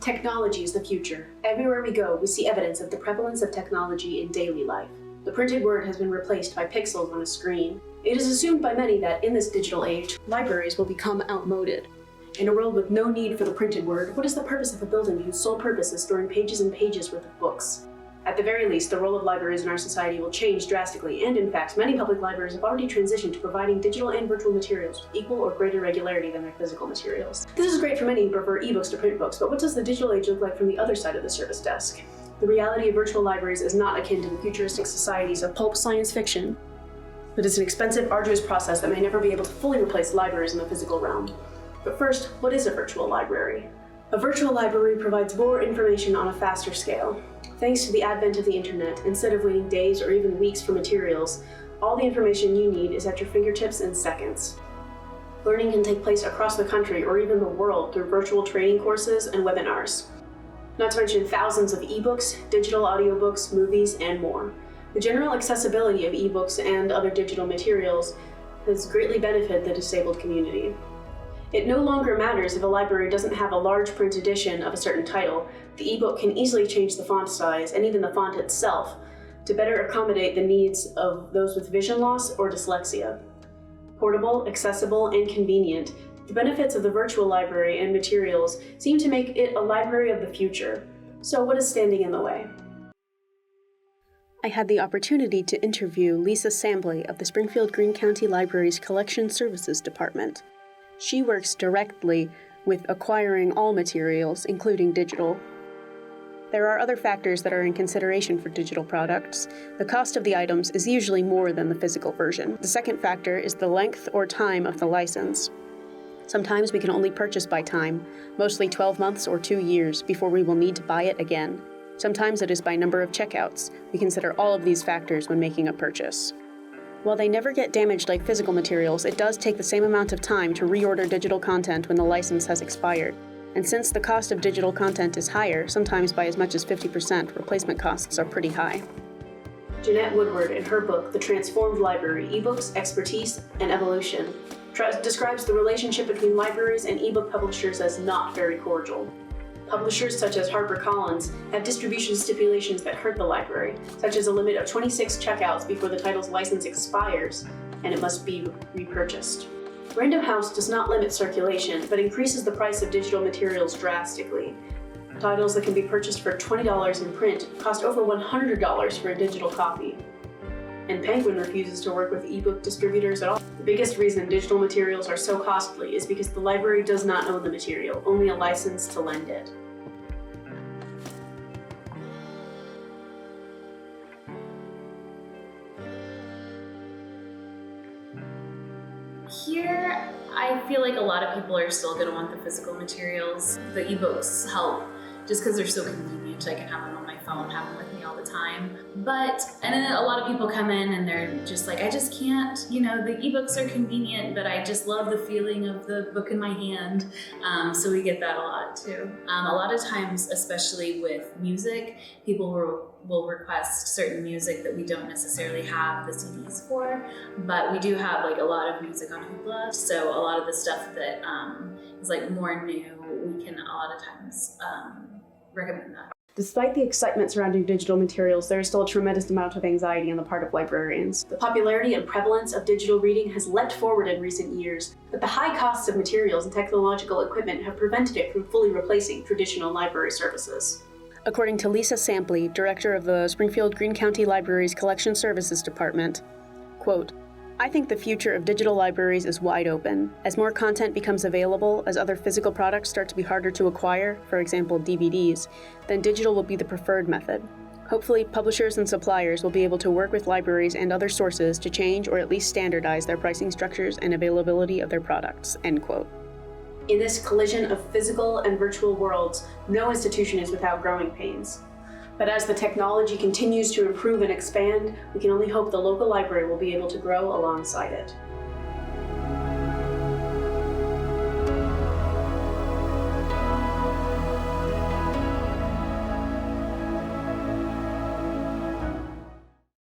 Technology is the future. Everywhere we go, we see evidence of the prevalence of technology in daily life. The printed word has been replaced by pixels on a screen. It is assumed by many that in this digital age, libraries will become outmoded. In a world with no need for the printed word, what is the purpose of a building whose sole purpose is storing pages and pages worth of books? At the very least, the role of libraries in our society will change drastically, and in fact, many public libraries have already transitioned to providing digital and virtual materials with equal or greater regularity than their physical materials. This is great for many who prefer ebooks to print books, but what does the digital age look like from the other side of the service desk? The reality of virtual libraries is not akin to the futuristic societies of pulp science fiction, but it's an expensive, arduous process that may never be able to fully replace libraries in the physical realm. But first, what is a virtual library? A virtual library provides more information on a faster scale. Thanks to the advent of the internet, instead of waiting days or even weeks for materials, all the information you need is at your fingertips in seconds. Learning can take place across the country or even the world through virtual training courses and webinars. Not to mention thousands of ebooks, digital audiobooks, movies, and more. The general accessibility of ebooks and other digital materials has greatly benefited the disabled community. It no longer matters if a library doesn't have a large print edition of a certain title. The ebook can easily change the font size and even the font itself to better accommodate the needs of those with vision loss or dyslexia. Portable, accessible, and convenient, the benefits of the virtual library and materials seem to make it a library of the future. So what is standing in the way? I had the opportunity to interview Lisa Sambley of the Springfield-Greene County Library's Collection Services Department. She works directly with acquiring all materials, including digital. There are other factors that are in consideration for digital products. The cost of the items is usually more than the physical version. The second factor is the length or time of the license. Sometimes we can only purchase by time, mostly 12 months or 2 years, before we will need to buy it again. Sometimes it is by number of checkouts. We consider all of these factors when making a purchase. While they never get damaged like physical materials, it does take the same amount of time to reorder digital content when the license has expired. And since the cost of digital content is higher, sometimes by as much as 50%, replacement costs are pretty high. Jeanette Woodward, in her book, The Transformed Library, Ebooks, Expertise, and Evolution, describes the relationship between libraries and ebook publishers as not very cordial. Publishers such as HarperCollins have distribution stipulations that hurt the library, such as a limit of 26 checkouts before the title's license expires, and it must be repurchased. Random House does not limit circulation, but increases the price of digital materials drastically. Titles that can be purchased for $20 in print cost over $100 for a digital copy. And Penguin refuses to work with ebook distributors at all. The biggest reason digital materials are so costly is because the library does not own the material, only a license to lend it. Here, I feel like a lot of people are still going to want the physical materials. The ebooks help just because they're so convenient. I can have them on my phone, have them with me all the time. And then a lot of people come in and they're just like, I just can't, the ebooks are convenient, but I just love the feeling of the book in my hand. So we get that a lot too. A lot of times, especially with music, people will request certain music that we don't necessarily have the CDs for, but we do have a lot of music on Hoopla. So a lot of the stuff that is more new, we can a lot of times recommend that. Despite the excitement surrounding digital materials, there is still a tremendous amount of anxiety on the part of librarians. The popularity and prevalence of digital reading has leapt forward in recent years, but the high costs of materials and technological equipment have prevented it from fully replacing traditional library services. According to Lisa Sambley, director of the Springfield-Greene County Library's Collection Services Department, quote, I think the future of digital libraries is wide open. As more content becomes available, as other physical products start to be harder to acquire, for example DVDs, then digital will be the preferred method. Hopefully, publishers and suppliers will be able to work with libraries and other sources to change or at least standardize their pricing structures and availability of their products, end quote. In this collision of physical and virtual worlds, no institution is without growing pains. But as the technology continues to improve and expand, we can only hope the local library will be able to grow alongside it.